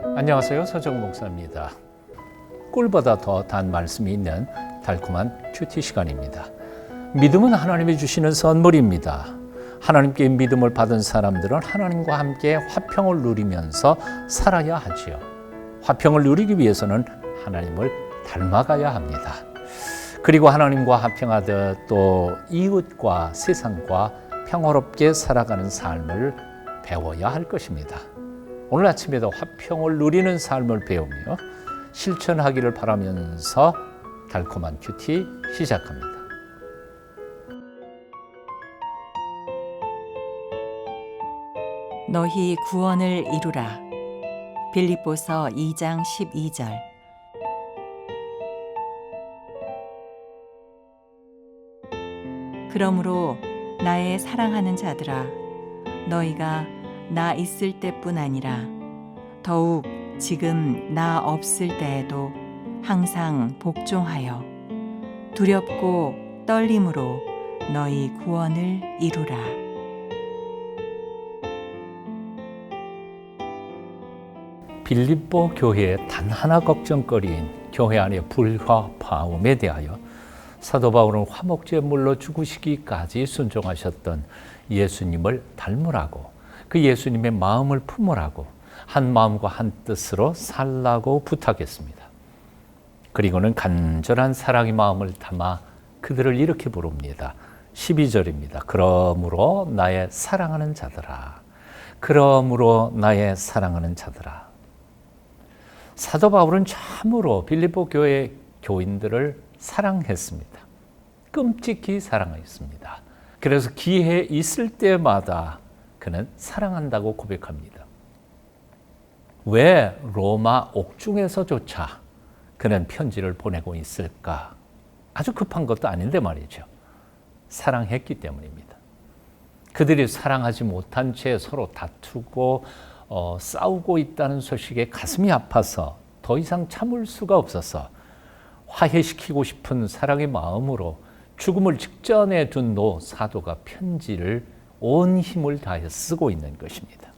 안녕하세요. 서정 목사입니다. 꿀보다 더 단 말씀이 있는 달콤한 큐티 시간입니다. 믿음은 하나님이 주시는 선물입니다. 하나님께 믿음을 받은 사람들은 하나님과 함께 화평을 누리면서 살아야 하지요. 화평을 누리기 위해서는 하나님을 닮아가야 합니다. 그리고 하나님과 화평하듯 또 이웃과 세상과 평화롭게 살아가는 삶을 배워야 할 것입니다. 오늘 아침에도 화평을 누리는 삶을 배우며 실천하기를 바라면서 달콤한 큐티 시작합니다. 너희 구원을 이루라. 빌립보서 2장 12절. 그러므로 나의 사랑하는 자들아, 너희가 나 있을 때뿐 아니라 더욱 지금 나 없을 때에도 항상 복종하여 두렵고 떨림으로 너희 구원을 이루라. 빌립보 교회의 단 하나 걱정거리인 교회 안의 불화파음에 대하여 사도 바울은 화목제물로 죽으시기까지 순종하셨던 예수님을 닮으라고, 그 예수님의 마음을 품으라고, 한 마음과 한 뜻으로 살라고 부탁했습니다. 그리고는 간절한 사랑의 마음을 담아 그들을 이렇게 부릅니다. 12절입니다. 그러므로 나의 사랑하는 자들아. 그러므로 나의 사랑하는 자들아. 사도 바울은 참으로 빌립보 교회 교인들을 사랑했습니다. 끔찍히 사랑했습니다. 그래서 기회 있을 때마다 그는 사랑한다고 고백합니다. 왜 로마 옥중에서조차 그는 편지를 보내고 있을까? 아주 급한 것도 아닌데 말이죠. 사랑했기 때문입니다. 그들이 사랑하지 못한 채 서로 다투고 싸우고 있다는 소식에 가슴이 아파서 더 이상 참을 수가 없어서 화해시키고 싶은 사랑의 마음으로 죽음을 직전에 둔 사도가 편지를 온 힘을 다해 쓰고 있는 것입니다.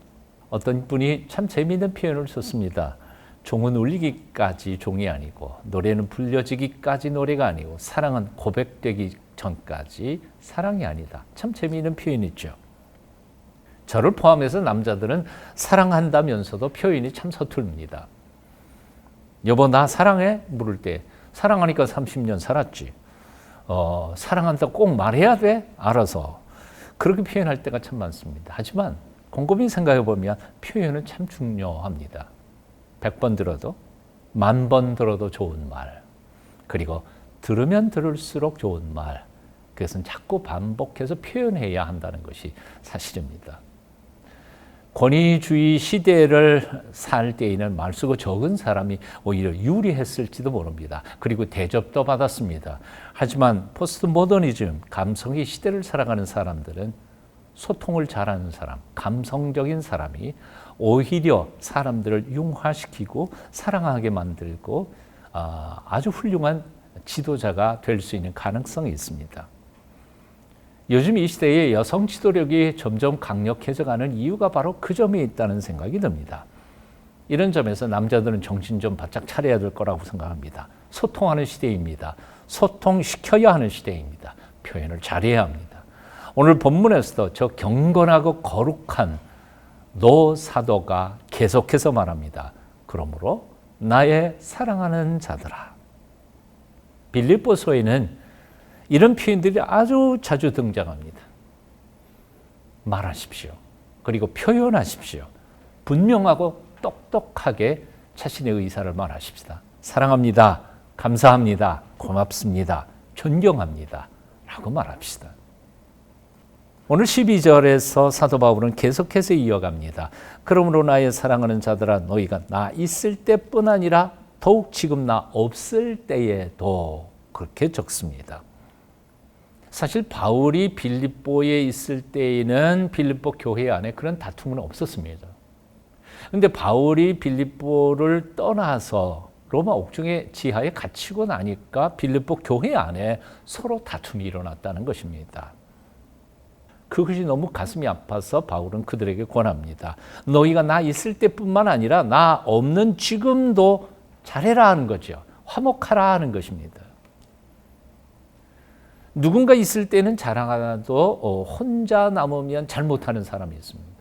어떤 분이 참 재미있는 표현을 썼습니다. 종은 울리기까지 종이 아니고 노래는 불려지기까지 노래가 아니고 사랑은 고백되기 전까지 사랑이 아니다. 참 재미있는 표현이죠. 저를 포함해서 남자들은 사랑한다면서도 표현이 참 서툴입니다. 여보 나 사랑해? 물을 때 사랑하니까 30년 살았지. 사랑한다 꼭 말해야 돼? 알아서. 그렇게 표현할 때가 참 많습니다. 하지만 곰곰이 생각해 보면 표현은 참 중요합니다. 100번 들어도 10,000번 들어도 좋은 말, 그리고 들으면 들을수록 좋은 말, 그것은 자꾸 반복해서 표현해야 한다는 것이 사실입니다. 권위주의 시대를 살 때에는 말 쓰고 적은 사람이 오히려 유리했을지도 모릅니다. 그리고 대접도 받았습니다. 하지만 포스트 모더니즘, 감성의 시대를 살아가는 사람들은 소통을 잘하는 사람, 감성적인 사람이 오히려 사람들을 융화시키고 사랑하게 만들고 아주 훌륭한 지도자가 될 수 있는 가능성이 있습니다. 요즘 이 시대에 여성 지도력이 점점 강력해져가는 이유가 바로 그 점에 있다는 생각이 듭니다. 이런 점에서 남자들은 정신 좀 바짝 차려야 될 거라고 생각합니다. 소통하는 시대입니다. 소통시켜야 하는 시대입니다. 표현을 잘해야 합니다. 오늘 본문에서도 저 경건하고 거룩한 사도가 계속해서 말합니다. 그러므로 나의 사랑하는 자들아. 빌립보서에는 이런 표현들이 아주 자주 등장합니다. 말하십시오. 그리고 표현하십시오. 분명하고 똑똑하게 자신의 의사를 말하십시다. 사랑합니다. 감사합니다. 고맙습니다. 존경합니다. 라고 말합시다. 오늘 12절에서 사도 바울은 계속해서 이어갑니다. 그러므로 나의 사랑하는 자들아 너희가 나 있을 때뿐 아니라 더욱 지금 나 없을 때에도 그렇게 적습니다. 사실 바울이 빌립보에 있을 때에는 빌립보 교회 안에 그런 다툼은 없었습니다. 그런데 바울이 빌립보를 떠나서 로마 옥중의 지하에 갇히고 나니까 빌립보 교회 안에 서로 다툼이 일어났다는 것입니다. 그것이 너무 가슴이 아파서 바울은 그들에게 권합니다. 너희가 나 있을 때뿐만 아니라 나 없는 지금도 잘해라 하는 거죠. 화목하라 하는 것입니다. 누군가 있을 때는 자랑하나도 혼자 남으면 잘못하는 사람이 있습니다.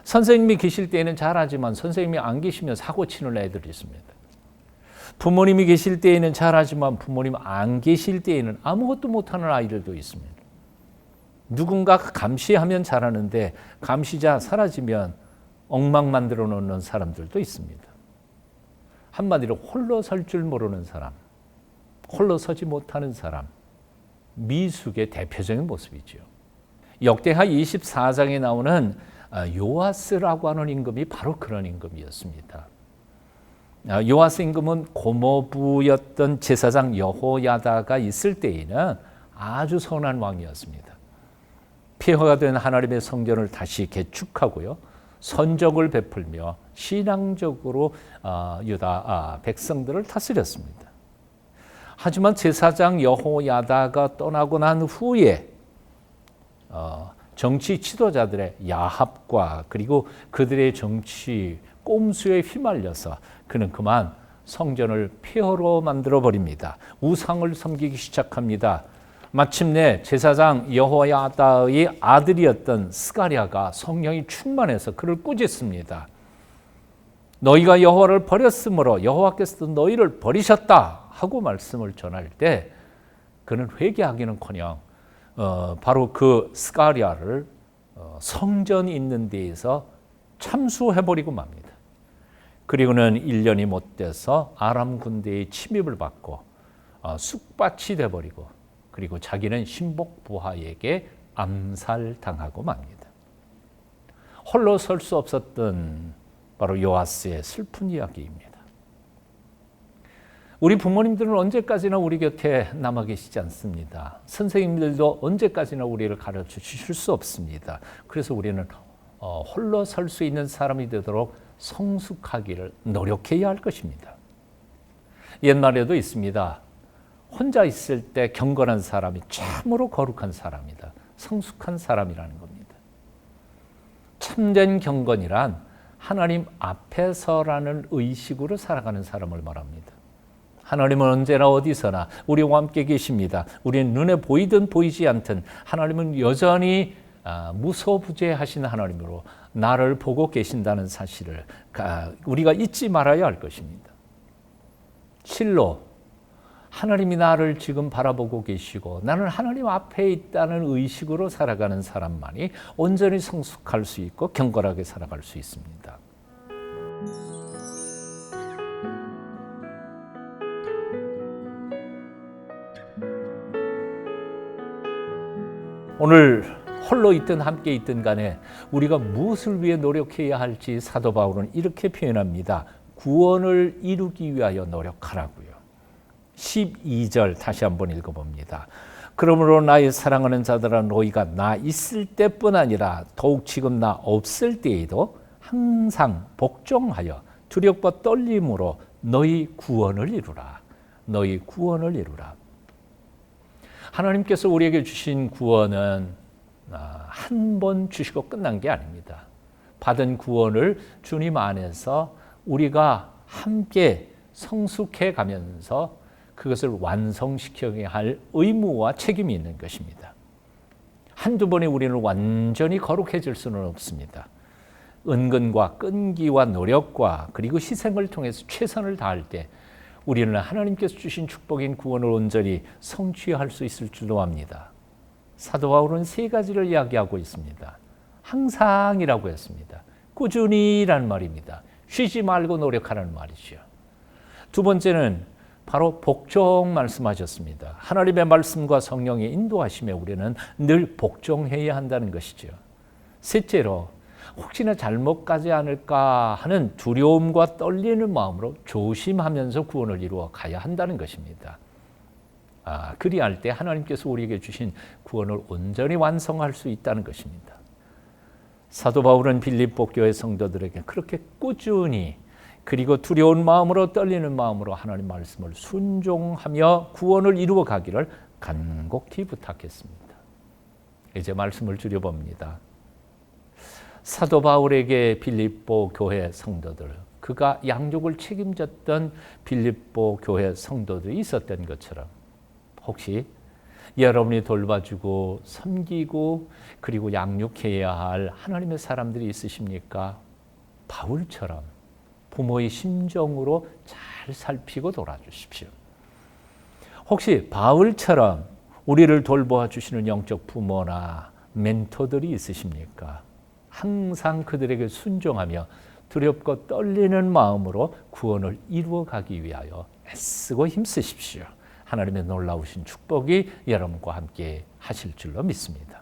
선생님이 계실 때는 잘하지만 선생님이 안 계시면 사고 치는 애들이 있습니다. 부모님이 계실 때에는 잘하지만 부모님 안 계실 때에는 아무것도 못하는 아이들도 있습니다. 누군가 감시하면 잘하는데 감시자 사라지면 엉망 만들어 놓는 사람들도 있습니다. 한마디로 홀로 설 줄 모르는 사람, 홀로 서지 못하는 사람, 미숙의 대표적인 모습이죠. 역대하 24장에 나오는 요아스라고 하는 임금이 바로 그런 임금이었습니다. 요아스 임금은 고모부였던 제사장 여호야다가 있을 때에는 아주 선한 왕이었습니다. 폐허가 된 하나님의 성전을 다시 개축하고요, 선적을 베풀며 신앙적으로 유다 백성들을 다스렸습니다. 하지만 제사장 여호야다가 떠나고 난 후에 정치 지도자들의 야합과 그리고 그들의 정치 꼼수에 휘말려서 그는 그만 성전을 폐허로 만들어 버립니다. 우상을 섬기기 시작합니다. 마침내 제사장 여호야다의 아들이었던 스가랴가 성령이 충만해서 그를 꾸짖습니다. 너희가 여호와를 버렸으므로 여호와께서도 너희를 버리셨다 하고 말씀을 전할 때 그는 회개하기는커녕 바로 그 스가랴를 성전이 있는 데에서 참수해버리고 맙니다. 그리고는 1년이 못 돼서 아람 군대의 침입을 받고 쑥밭이 돼버리고 그리고 자기는 신복 부하에게 암살당하고 맙니다. 홀로 설 수 없었던 바로 요아스의 슬픈 이야기입니다. 우리 부모님들은 언제까지나 우리 곁에 남아 계시지 않습니다. 선생님들도 언제까지나 우리를 가르쳐 주실 수 없습니다. 그래서 우리는 홀로 설 수 있는 사람이 되도록 성숙하기를 노력해야 할 것입니다. 옛말에도 있습니다. 혼자 있을 때 경건한 사람이 참으로 거룩한 사람이다. 성숙한 사람이라는 겁니다. 참된 경건이란 하나님 앞에서라는 의식으로 살아가는 사람을 말합니다. 하나님은 언제나 어디서나 우리와 함께 계십니다. 우리는 눈에 보이든 보이지 않든 하나님은 여전히 무소부재하신 하나님으로 나를 보고 계신다는 사실을 우리가 잊지 말아야 할 것입니다. 실로 하나님이 나를 지금 바라보고 계시고 나는 하나님 앞에 있다는 의식으로 살아가는 사람만이 온전히 성숙할 수 있고 경건하게 살아갈 수 있습니다. 오늘 홀로 있든 함께 있든 간에 우리가 무엇을 위해 노력해야 할지 사도 바울은 이렇게 표현합니다. 구원을 이루기 위하여 노력하라고요. 12절 다시 한번 읽어봅니다. 그러므로 나의 사랑하는 자들아 너희가 나 있을 때뿐 아니라 더욱 지금 나 없을 때에도 항상 복종하여 두렵고 떨림으로 너희 구원을 이루라. 너희 구원을 이루라. 하나님께서 우리에게 주신 구원은 한 번 주시고 끝난 게 아닙니다. 받은 구원을 주님 안에서 우리가 함께 성숙해 가면서 그것을 완성시켜야 할 의무와 책임이 있는 것입니다. 한두 번에 우리는 완전히 거룩해질 수는 없습니다. 은근과 끈기와 노력과 그리고 희생을 통해서 최선을 다할 때 우리는 하나님께서 주신 축복인 구원을 온전히 성취할 수 있을 줄로 압니다. 사도 바울은 세 가지를 이야기하고 있습니다. 항상이라고 했습니다. 꾸준히라는 말입니다. 쉬지 말고 노력하라는 말이죠. 두 번째는 바로 복종 말씀하셨습니다. 하나님의 말씀과 성령의 인도하심에 우리는 늘 복종해야 한다는 것이죠. 셋째로 혹시나 잘못 가지 않을까 하는 두려움과 떨리는 마음으로 조심하면서 구원을 이루어 가야 한다는 것입니다. 그리할 때 하나님께서 우리에게 주신 구원을 온전히 완성할 수 있다는 것입니다. 사도 바울은 빌립보 교회 성도들에게 그렇게 꾸준히 그리고 두려운 마음으로 떨리는 마음으로 하나님 말씀을 순종하며 구원을 이루어 가기를 간곡히 부탁했습니다. 이제 말씀을 줄여봅니다. 사도 바울에게 빌립보 교회 성도들, 그가 양육을 책임졌던 빌립보 교회 성도들이 있었던 것처럼 혹시 여러분이 돌봐주고 섬기고 그리고 양육해야 할 하나님의 사람들이 있으십니까? 바울처럼 부모의 심정으로 잘 살피고 돌아주십시오. 혹시 바울처럼 우리를 돌보아주시는 영적 부모나 멘토들이 있으십니까? 항상 그들에게 순종하며 두렵고 떨리는 마음으로 구원을 이루어가기 위하여 애쓰고 힘쓰십시오. 하나님의 놀라우신 축복이 여러분과 함께 하실 줄로 믿습니다.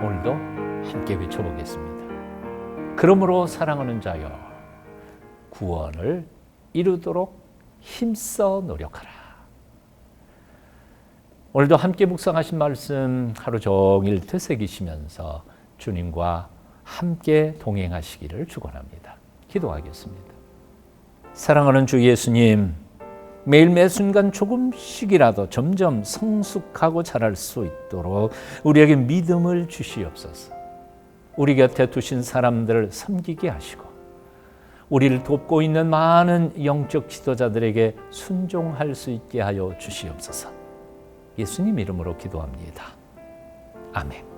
오늘도 함께 외쳐보겠습니다. 그러므로 사랑하는 자여, 구원을 이루도록 힘써 노력하라. 오늘도 함께 묵상하신 말씀 하루 종일 되새기시면서 주님과 함께 동행하시기를 축원합니다. 기도하겠습니다. 사랑하는 주 예수님, 매일 매 순간 조금씩이라도 점점 성숙하고 자랄 수 있도록 우리에게 믿음을 주시옵소서. 우리 곁에 두신 사람들을 섬기게 하시고 우리를 돕고 있는 많은 영적 지도자들에게 순종할 수 있게 하여 주시옵소서. 예수님 이름으로 기도합니다. 아멘.